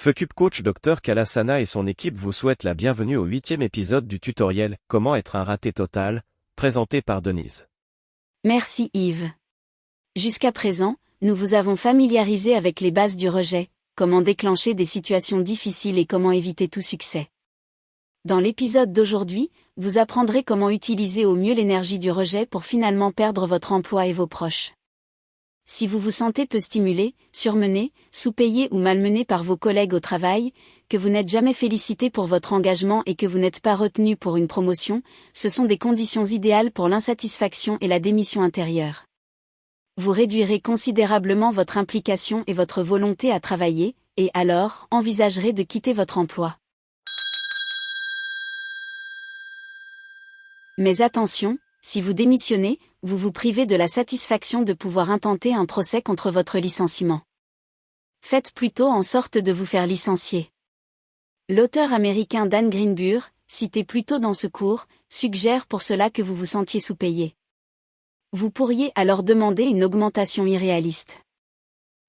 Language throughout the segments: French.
Fuckup Coach Dr Kalasana et son équipe vous souhaitent la bienvenue au 8e épisode du tutoriel « Comment être un raté total », présenté par Denise. Merci Yves. Jusqu'à présent, nous vous avons familiarisé avec les bases du rejet, comment déclencher des situations difficiles et comment éviter tout succès. Dans l'épisode d'aujourd'hui, vous apprendrez comment utiliser au mieux l'énergie du rejet pour finalement perdre votre emploi et vos proches. Si vous vous sentez peu stimulé, surmené, sous-payé ou malmené par vos collègues au travail, que vous n'êtes jamais félicité pour votre engagement et que vous n'êtes pas retenu pour une promotion, ce sont des conditions idéales pour l'insatisfaction et la démission intérieure. Vous réduirez considérablement votre implication et votre volonté à travailler, et alors, envisagerez de quitter votre emploi. Mais attention, si vous démissionnez, vous vous privez de la satisfaction de pouvoir intenter un procès contre votre licenciement. Faites plutôt en sorte de vous faire licencier. L'auteur américain Dan Greenburg, cité plus tôt dans ce cours, suggère pour cela que vous vous sentiez sous-payé. Vous pourriez alors demander une augmentation irréaliste.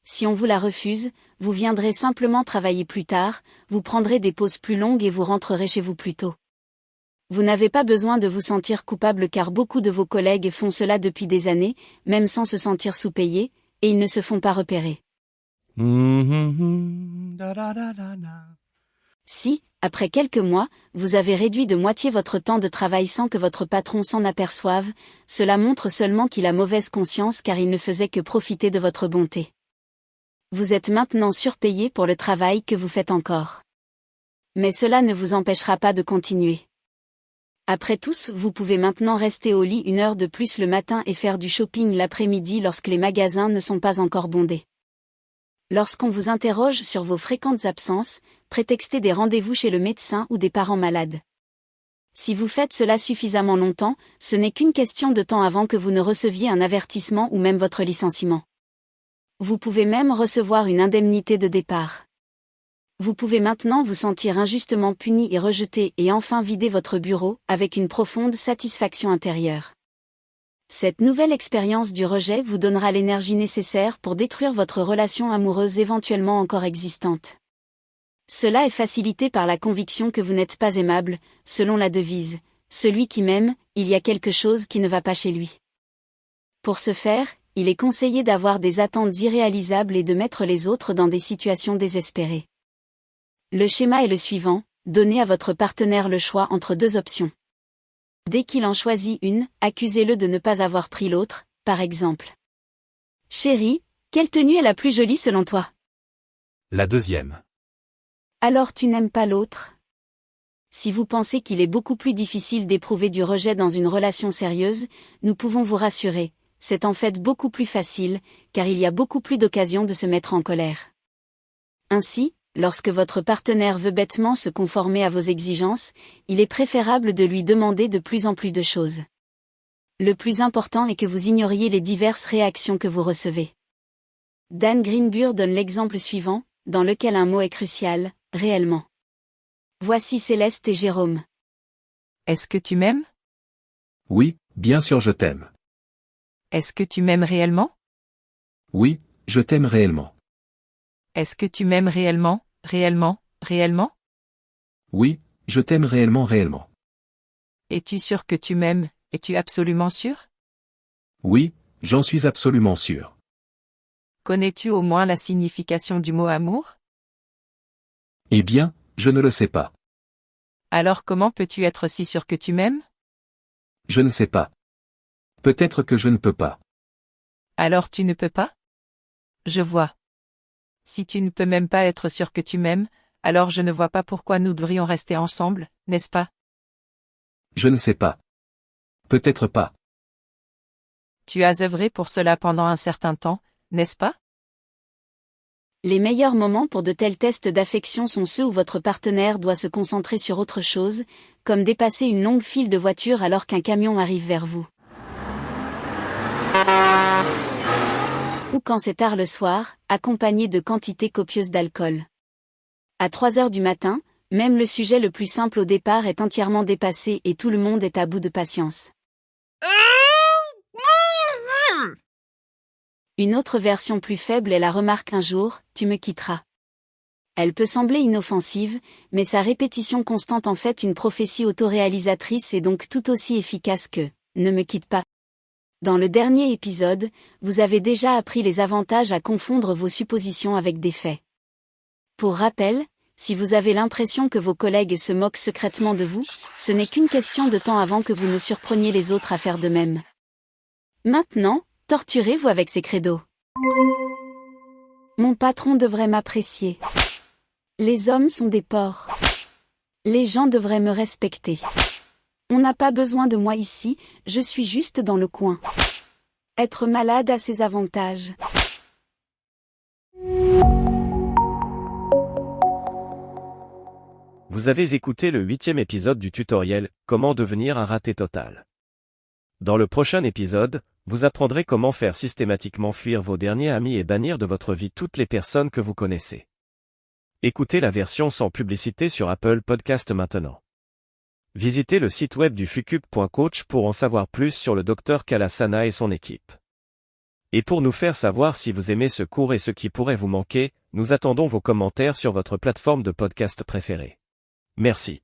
Si on vous la refuse, vous viendrez simplement travailler plus tard, vous prendrez des pauses plus longues et vous rentrerez chez vous plus tôt. Vous n'avez pas besoin de vous sentir coupable car beaucoup de vos collègues font cela depuis des années, même sans se sentir sous-payés, et ils ne se font pas repérer. Si, après quelques mois, vous avez réduit de moitié votre temps de travail sans que votre patron s'en aperçoive, cela montre seulement qu'il a mauvaise conscience car il ne faisait que profiter de votre bonté. Vous êtes maintenant surpayé pour le travail que vous faites encore. Mais cela ne vous empêchera pas de continuer. Après tout, vous pouvez maintenant rester au lit une heure de plus le matin et faire du shopping l'après-midi lorsque les magasins ne sont pas encore bondés. Lorsqu'on vous interroge sur vos fréquentes absences, prétextez des rendez-vous chez le médecin ou des parents malades. Si vous faites cela suffisamment longtemps, ce n'est qu'une question de temps avant que vous ne receviez un avertissement ou même votre licenciement. Vous pouvez même recevoir une indemnité de départ. Vous pouvez maintenant vous sentir injustement puni et rejeté et enfin vider votre bureau avec une profonde satisfaction intérieure. Cette nouvelle expérience du rejet vous donnera l'énergie nécessaire pour détruire votre relation amoureuse éventuellement encore existante. Cela est facilité par la conviction que vous n'êtes pas aimable, selon la devise « Celui qui m'aime, il y a quelque chose qui ne va pas chez lui ». Pour ce faire, il est conseillé d'avoir des attentes irréalisables et de mettre les autres dans des situations désespérées. Le schéma est le suivant, donnez à votre partenaire le choix entre deux options. Dès qu'il en choisit une, accusez-le de ne pas avoir pris l'autre, par exemple. Chérie, quelle tenue est la plus jolie selon toi? La deuxième. Alors tu n'aimes pas l'autre? Si vous pensez qu'il est beaucoup plus difficile d'éprouver du rejet dans une relation sérieuse, nous pouvons vous rassurer, c'est en fait beaucoup plus facile, car il y a beaucoup plus d'occasions de se mettre en colère. Ainsi, lorsque votre partenaire veut bêtement se conformer à vos exigences, il est préférable de lui demander de plus en plus de choses. Le plus important est que vous ignoriez les diverses réactions que vous recevez. Dan Greenburg donne l'exemple suivant, dans lequel un mot est crucial, réellement. Voici Céleste et Jérôme. Est-ce que tu m'aimes? Oui, bien sûr je t'aime. Est-ce que tu m'aimes réellement? Oui, je t'aime réellement. Est-ce que tu m'aimes réellement, réellement? Oui, je t'aime réellement. Es-tu sûr que tu m'aimes, es-tu absolument sûr? Oui, j'en suis absolument sûr. Connais-tu au moins la signification du mot amour? Eh bien, je ne le sais pas. Alors comment peux-tu être si sûr que tu m'aimes? Je ne sais pas. Peut-être que je ne peux pas. Alors tu ne peux pas? Je vois. Si tu ne peux même pas être sûr que tu m'aimes, alors je ne vois pas pourquoi nous devrions rester ensemble, n'est-ce pas? Je ne sais pas. Peut-être pas. Tu as œuvré pour cela pendant un certain temps, n'est-ce pas? Les meilleurs moments pour de tels tests d'affection sont ceux où votre partenaire doit se concentrer sur autre chose, comme dépasser une longue file de voitures alors qu'un camion arrive vers vous. Ou quand c'est tard le soir, accompagné de quantités copieuses d'alcool. À 3 heures du matin, même le sujet le plus simple au départ est entièrement dépassé et tout le monde est à bout de patience. Une autre version plus faible est la remarque un jour, tu me quitteras. Elle peut sembler inoffensive, mais sa répétition constante en fait une prophétie autoréalisatrice et donc tout aussi efficace que « ne me quitte pas ». Dans le dernier épisode, vous avez déjà appris les avantages à confondre vos suppositions avec des faits. Pour rappel, si vous avez l'impression que vos collègues se moquent secrètement de vous, ce n'est qu'une question de temps avant que vous ne surpreniez les autres à faire de même. Maintenant, torturez-vous avec ces credos. Mon patron devrait m'apprécier. Les hommes sont des porcs. Les gens devraient me respecter. On n'a pas besoin de moi ici, je suis juste dans le coin. Être malade a ses avantages. Vous avez écouté le 8e épisode du tutoriel « Comment devenir un raté total ». Dans le prochain épisode, vous apprendrez comment faire systématiquement fuir vos derniers amis et bannir de votre vie toutes les personnes que vous connaissez. Écoutez la version sans publicité sur Apple Podcast maintenant. Visitez le site web du fucub.coach pour en savoir plus sur le Dr Kalasana et son équipe. Et pour nous faire savoir si vous aimez ce cours et ce qui pourrait vous manquer, nous attendons vos commentaires sur votre plateforme de podcast préférée. Merci.